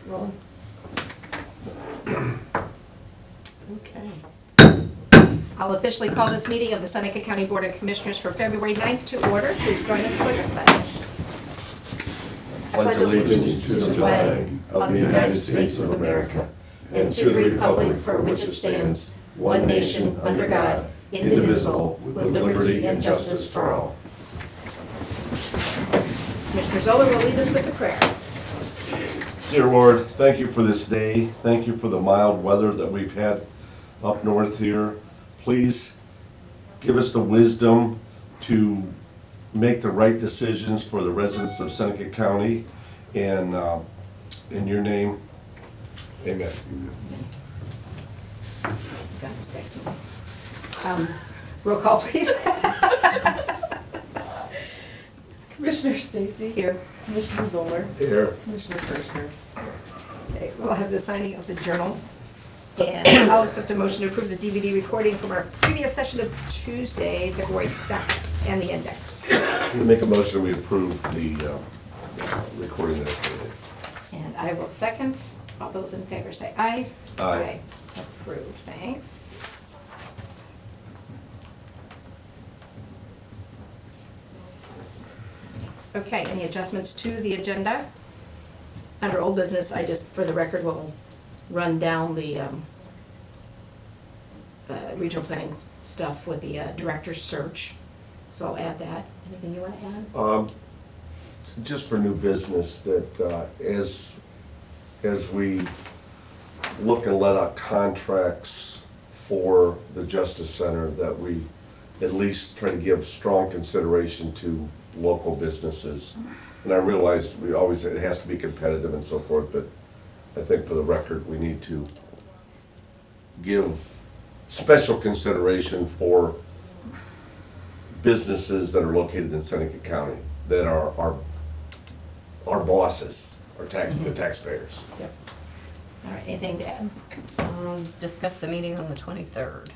Roll. Okay. I'll officially call this meeting of the Seneca County Board of Commissioners for February 9th to order. Please join us for the pledge. I pledge allegiance to the flag of the United States of America and to the republic for which it stands, one nation, under God, indivisible, with liberty and justice for all. Commissioner Zoller will lead us with the prayer. Dear Lord, thank you for this day. Thank you for the mild weather that we've had up north here. Please give us the wisdom to make the right decisions for the residents of Seneca County. And in your name, amen. God was texting me. Roll call, please. Commissioner Stacy. Here. Commissioner Zoller. Here. Commissioner Kirchner. Okay, we'll have the signing of the journal. And I'll accept a motion to approve the DVD recording from our previous session of Tuesday, February 2nd, and the index. Make a motion we approve the recording as stated. And I will second. All those in favor say aye. Aye. Approved, thanks. Okay, any adjustments to the agenda? Under old business, I just, for the record, will run down the regional planning stuff with the director's search. So I'll add that. Anything you want to add? Just for new business, that as we look and let out contracts for the Justice Center, that we at least try to give strong consideration to local businesses. And I realize it has to be competitive and so forth, but I think for the record, we need to give special consideration for businesses that are located in Seneca County, that are our bosses, the taxpayers. Yep. All right, anything to add? Discuss the meeting on the 23rd.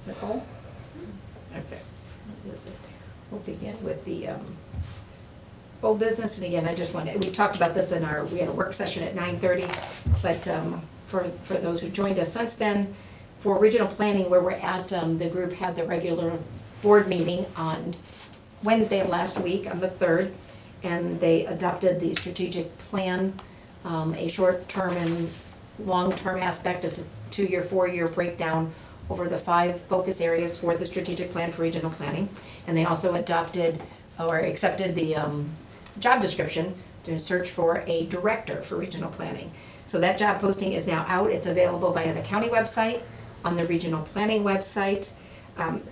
Nicole? Okay. We'll begin with the old business, and again, I just wanted, we talked about this we had a work session at 9:30, but for those who joined us since then, for regional planning, where we're at, the group had the regular board meeting on Wednesday of last week, on the 3rd, and they adopted the strategic plan, a short-term and long-term aspect. It's a 2-year, 4-year breakdown over the 5 focus areas for the strategic plan for regional planning. And they also adopted or accepted the job description to search for a director for regional planning. So that job posting is now out. It's available via the county website, on the regional planning website.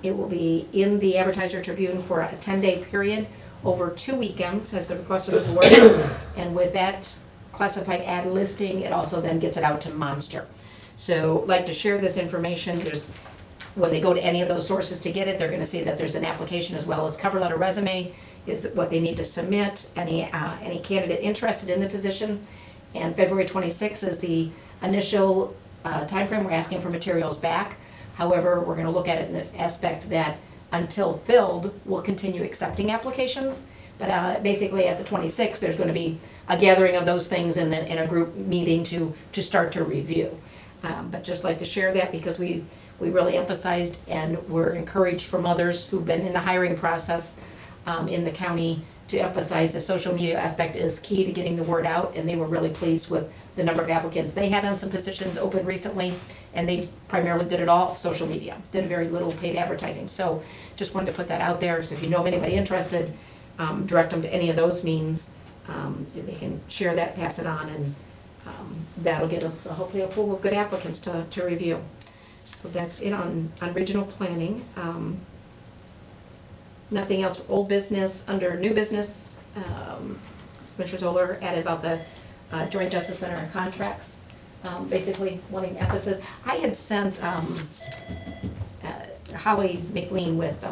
It will be in the Advertiser Tribune for a 10-day period over 2 weekends as the request of the board. And with that classified ad listing, it also then gets it out to Monster. So I'd like to share this information. When they go to any of those sources to get it, they're gonna see that there's an application as well as cover letter, resume is what they need to submit, any candidate interested in the position. And February 26th is the initial timeframe. We're asking for materials back. However, we're gonna look at it in the aspect that until filled, we'll continue accepting applications. But basically at the 26th, there's gonna be a gathering of those things and then in a group meeting to start to review. But just like to share that because we really emphasized and were encouraged from others who've been in the hiring process in the county to emphasize the social media aspect is key to getting the word out, and they were really pleased with the number of applicants they had on some positions open recently, and they primarily did it all social media, did very little paid advertising. So just wanted to put that out there, so if you know of anybody interested, direct them to any of those means. They can share that, pass it on, and that'll get us hopefully a pool of good applicants to review. So that's it on regional planning. Nothing else, old business. Under new business, Commissioner Zoller added about the Joint Justice Center and contracts, basically wanting emphasis. I had sent Holly McLean with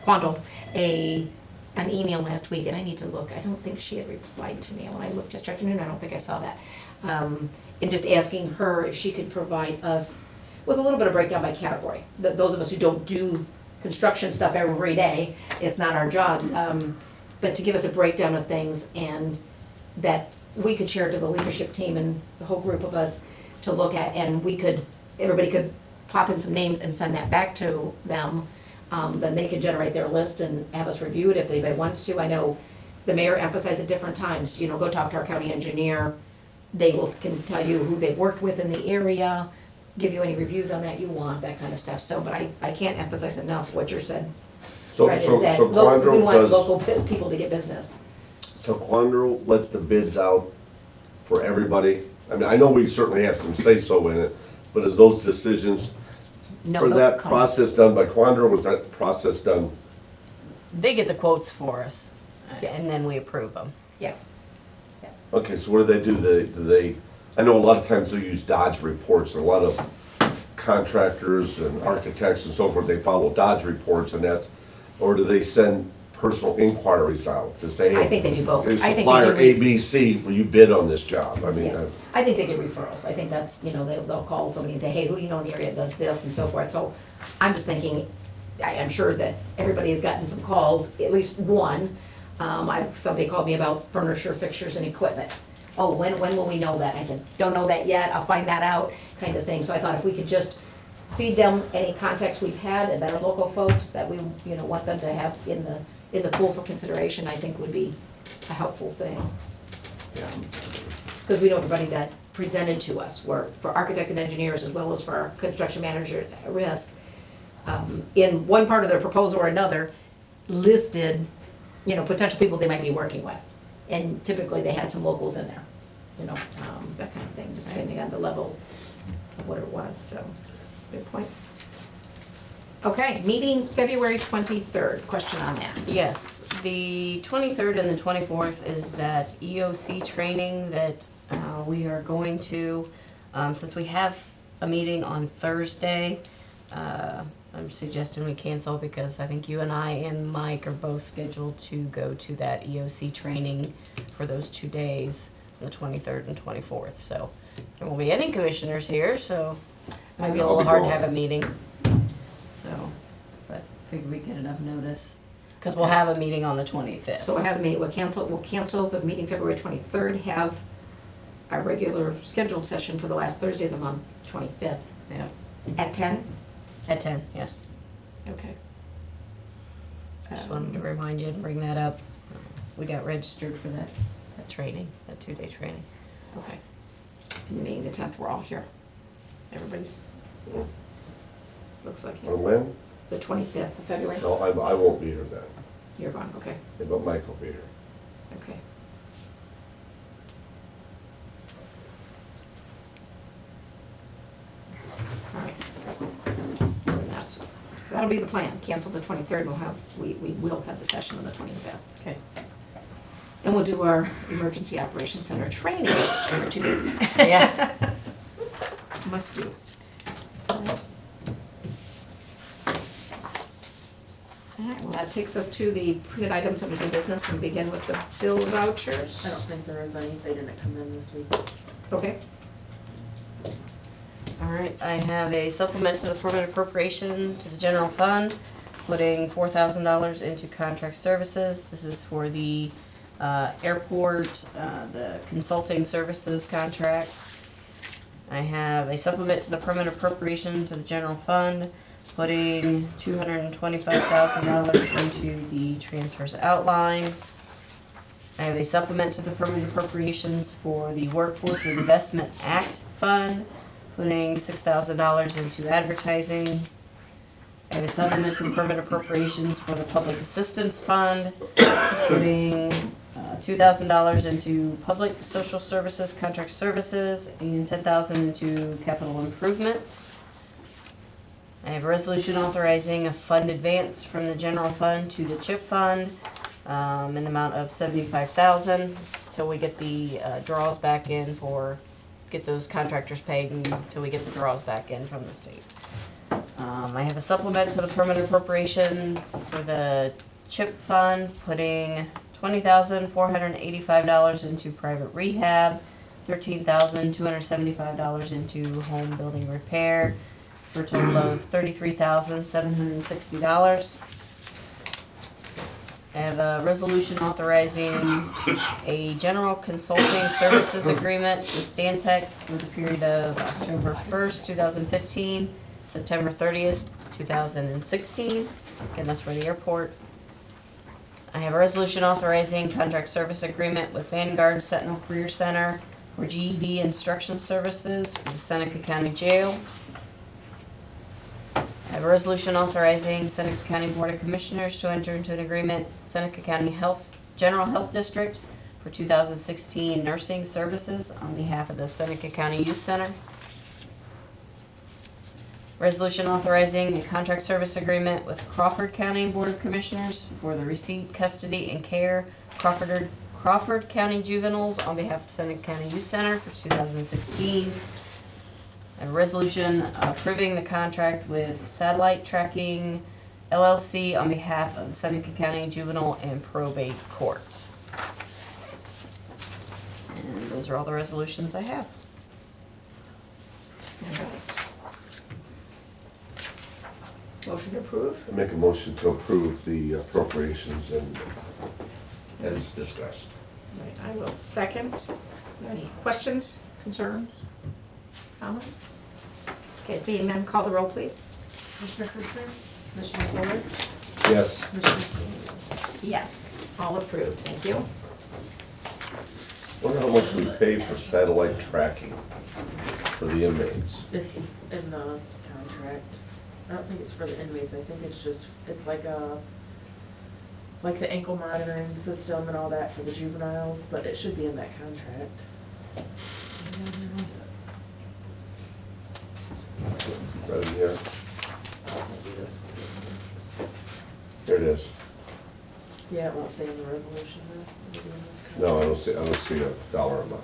Quandle an email last week, and I need to look. I don't think she had replied to me. When I looked yesterday afternoon, I don't think I saw that. And just asking her if she could provide us with a little bit of breakdown by category. Those of us who don't do construction stuff every day, it's not our jobs, but to give us a breakdown of things and that we could share to the leadership team and the whole group of us to look at, and everybody could pop in some names and send that back to them. Then they could generate their list and have us review it if anybody wants to. I know the mayor emphasized at different times, go talk to our county engineer. They can tell you who they've worked with in the area, give you any reviews on that you want, that kind of stuff. So, but I can't emphasize enough what you said, So, right, so, is that so we Quandro want does, local people to get business. so Quandro lets the bids out for everybody? I mean, I know we certainly have some say-so in it, but is those decisions, No, or they'll that come. process done by Quandro, was that process done? They get the quotes for us, Yeah. and then we approve them. Yeah, Okay, so what do? I know a lot of times they use Dodge reports, and a lot of contractors and architects and so forth, they follow Dodge reports, and or do they send personal inquiries out to say, I hey, think they do both. I think they supplier do. ABC, will you bid on this job? I mean, Yeah. I think they get referrals. I think that's, they'll call somebody and say, hey, who do you know in the area that does this and so forth. So I'm just thinking, I'm sure that everybody has gotten some calls, at least one. Somebody called me about furniture, fixtures and equipment. Oh, when will we know that? I said, don't know that yet, I'll find that out, kind of thing. So I thought if we could just feed them any contacts we've had and that are local folks that we, want them to have in the pool for consideration, I think would be a helpful thing. Because we know everybody that presented to us were, for architect and engineers as well as for our construction managers at risk, in one part of their proposal or another, listed, potential people they might be working with. And typically they had some locals in there, that kind of thing, just depending on the level of what it was, so, good points. Okay, meeting February 23rd, question on that. Yes, the 23rd and the 24th is that EOC training that we are going to, since we have a meeting on Thursday, I'm suggesting we cancel because I think you and I and Mike are both scheduled to go to that EOC training for those 2 days, the 23rd and 24th. So there won't be any commissioners here, so it might be a I'll little be hard to gone. have a meeting. So, but figure we get enough notice. Because we'll have a meeting on the 25th. So we'll cancel the meeting February 23rd, have our regular scheduled session for the last Thursday of the month, 25th, Yeah, at 10? at 10, yes. Okay. Just wanted to remind you and bring that up. We got registered for that training, that 2-day training. Okay. And the meeting the 10th, we're all here. Everybody's, looks like it. On when? The 25th of February? No, I won't be here then, You're gone, okay, but Mike will be here. okay. All right. And that'll be the plan, cancel the 23rd, we will have the session on the 25th. Okay. And we'll do our Emergency Operations Center training for 2 days. Yeah. Must do. All right, well, that takes us to the printed items under new business. We begin with the bill vouchers. I don't think there is any, they didn't come in this week. Okay, All right, I have a supplement to the permanent appropriation to the general fund, putting $4,000 into contract services. This is for the airport, the consulting services contract. I have a supplement to the permanent appropriation to the general fund, putting $225,000 into the transfers outline. I have a supplement to the permanent appropriations for the Workforce Investment Act Fund, putting $6,000 into advertising. I have a supplement to the permanent appropriations for the Public Assistance Fund, putting $2,000 into public social services, contract services, and $10,000 into capital improvements. I have a resolution authorizing a fund advance from the general fund to the CHIP fund in the amount of $75,000 till we get the draws back in get those contractors paid until we get the draws back in from the state. I have a supplement to the permanent appropriation for the CHIP fund, putting $20,485 into private rehab, $13,275 into home building repair, for a total of $33,760. I have a resolution authorizing a general consulting services agreement with Stantec for the period of October 1st, 2015, September 30th, 2016. Again, that's for the airport. I have a resolution authorizing contract service agreement with Vanguard Sentinel Career Center for GED instruction services for the Seneca County Jail. I have a resolution authorizing Seneca County Board of Commissioners to enter into an agreement, Seneca County General Health District for 2016 nursing services on behalf of the Seneca County Youth Center. Resolution authorizing a contract service agreement with Crawford County Board of Commissioners for the receipt, custody, and care Crawford County juveniles on behalf of Seneca County Youth Center for 2016. A resolution approving the contract with Satellite Tracking LLC on behalf of the Seneca County Juvenile and Probate Court. And those are all the resolutions I have. Motion to approve? I make a motion to approve the appropriations and as discussed. Right, I will second. Any questions, concerns, comments? Okay, seeing none, call the roll, please. Commissioner Fisher? Commissioner Zoller? Yes. Commissioner Stanley? Yes, all approved, thank you. Wonder how much we pay for satellite tracking for the inmates. It's in the contract. I don't think it's for the inmates, I think it's just, it's like the ankle monitoring system and all that for the juveniles, but it should be in that contract. Right in here. Maybe this one. Here it is. Yeah, it won't say in the resolution though. It'll be in this contract. No, I don't see a dollar amount.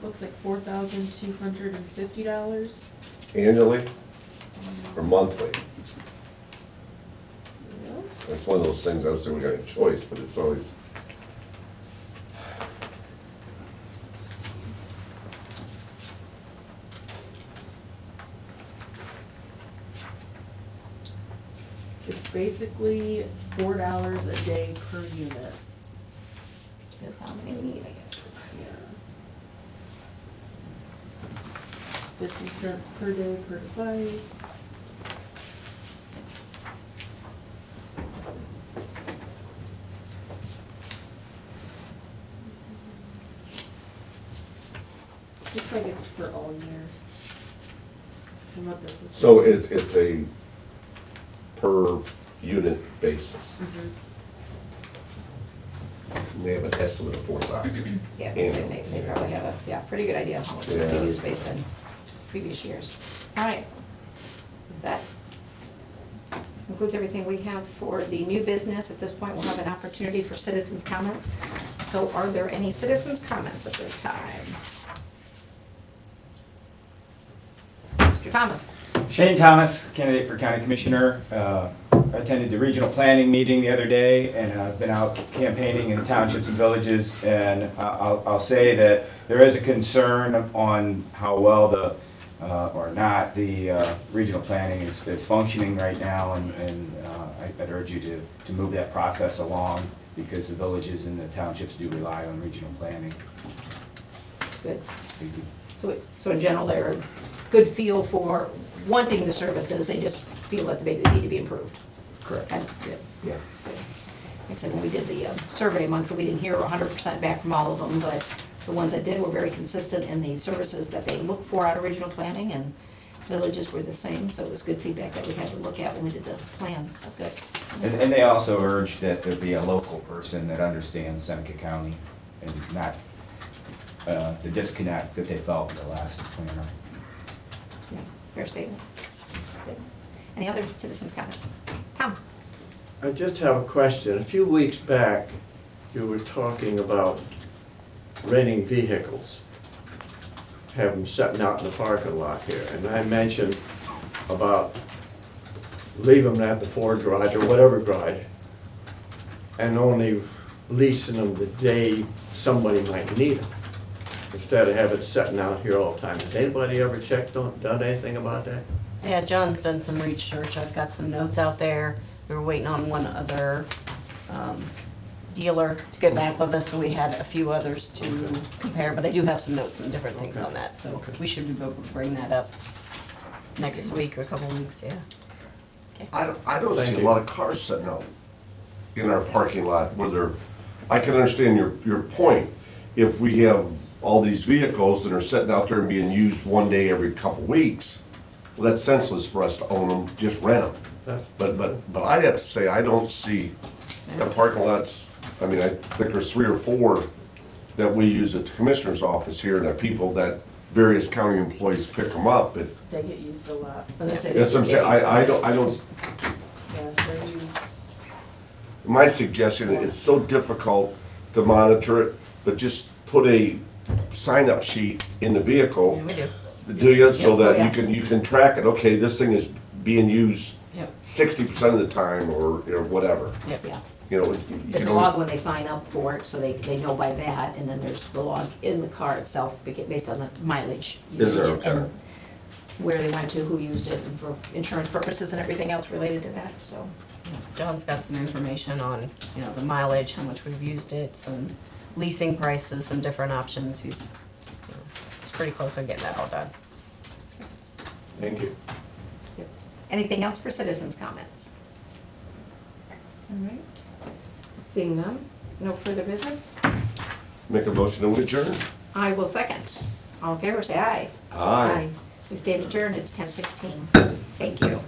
Looks like $4,250. Annually or monthly? Yeah. It's one of those things, I would say we got a choice, but it's always. It's basically $4 a day per unit. That's how many we need, I guess. Yeah. 50 cents per day per device. Looks like it's for all year. From what this is. So it's a per unit basis. Mhm. They have an estimate of 4,000. Yeah, they probably have a, pretty good idea of how much they Yeah. use based on previous years. All right. That concludes everything we have for the new business. At this point, we'll have an opportunity for citizens' comments. So are there any citizens' comments at this time? Mr. Thomas? Shane Thomas, candidate for county commissioner. Attended the regional planning meeting the other day, and I've been out campaigning in townships and villages, and I'll say that there is a concern on how well the, or not, the regional planning is functioning right now, and I'd urge you to move that process along, because the villages and the townships do rely on regional planning. Good. So in general, they're a good feel for wanting the services, they just feel that they need to be improved. Correct. Kind of, good. Yeah. Like I said, when we did the survey amongst them, we didn't hear 100% back from all of them, but the ones that did were very consistent in the services that they look for out of regional planning, and villages were the same, so it was good feedback that we had to look at when we did the plan, so good. And they also urged that there be a local person that understands Seneca County and not the disconnect that they felt in the last planner. Yeah, fair statement. Good. Any other citizens' comments? Tom? I just have a question. A few weeks back, you were talking about renting vehicles, have them sitting out in the parking lot here, and I mentioned about leaving them at the Ford garage or whatever garage, and only leasing them the day somebody might need them, instead of having it sitting out here all the time. Has anybody ever done anything about that? Yeah, John's done some research. I've got some notes out there. We were waiting on one other dealer to get back with us, so we had a few others to compare, but I do have some notes and different things on that, so we should be able to bring that up next week or a couple of weeks, yeah. I don't see Thank a you. lot of cars sitting out in our parking lot where they're, I can understand your point. If we have all these vehicles that are sitting out there and being used one day every couple weeks, well, that's senseless for us to own them, just rent them. But I'd have to say, I don't see the parking lots, I mean, I think there's 3 or 4 that we use at the commissioner's office here, that people, that various county employees pick them up, but They get used a lot. I was gonna say, that's what I'm saying, I don't, Yeah, they're used. my suggestion, it's so difficult to monitor it, but just put a sign-up sheet in the vehicle, Yeah, we do. do you, so Yeah. Oh, that yeah. you can track it, okay, this thing is being used Yep. 60% of the time, or whatever, Yep. Yeah, you know. there's a log when they sign up for it, so they know by that, and then there's the log in the car itself, based on the mileage Is there? usage Okay. and where they went to, who used it, and for insurance purposes and everything else related to that, so. John's got some information on, you know, the mileage, how much we've used it, some leasing prices, some different options. He's pretty close on getting that all done. Thank you. Anything else for citizens' comments? All right, seeing none, no further business, Make a motion to adjourn? I will second. All in favor, say aye. Aye. We stay adjourned, it's 10:16. Thank you.